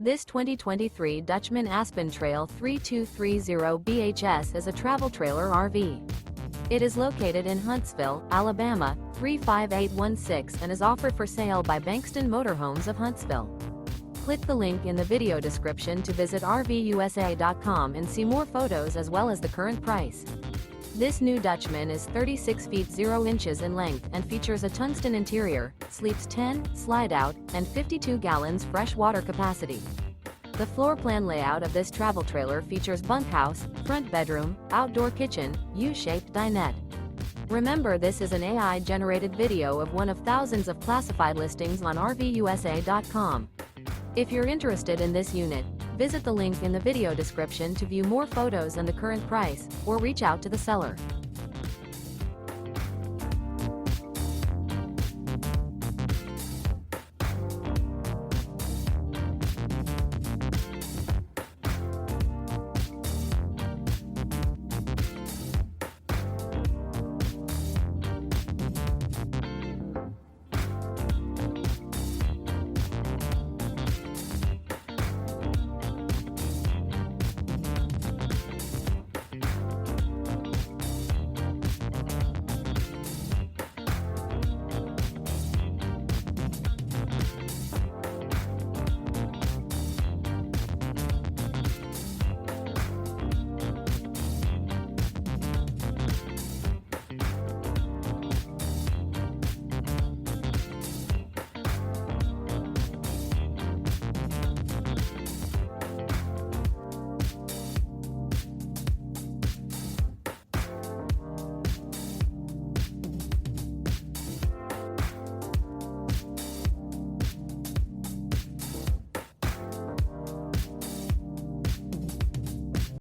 This 2023 Dutchmen Aspen Trail 3230 BHS is a travel trailer RV. It is located in Huntsville, Alabama, 35816 and is offered for sale by Bankston Motorhomes of Huntsville. Click the link in the video description to visit RVUSA.com and see more photos as well as the current price. This new Dutchman is 36 feet 0 inches in length and features a tungsten interior, sleeps 10, slide-out, and 52 gallons fresh water capacity. The floor plan layout of this travel trailer features bunkhouse, front bedroom, outdoor kitchen, U-shaped dinette. Remember, this is an AI-generated video of one of thousands of classified listings on RVUSA.com. If you're interested in this unit, visit the link in the video description to view more photos and the current price, or reach out to the seller.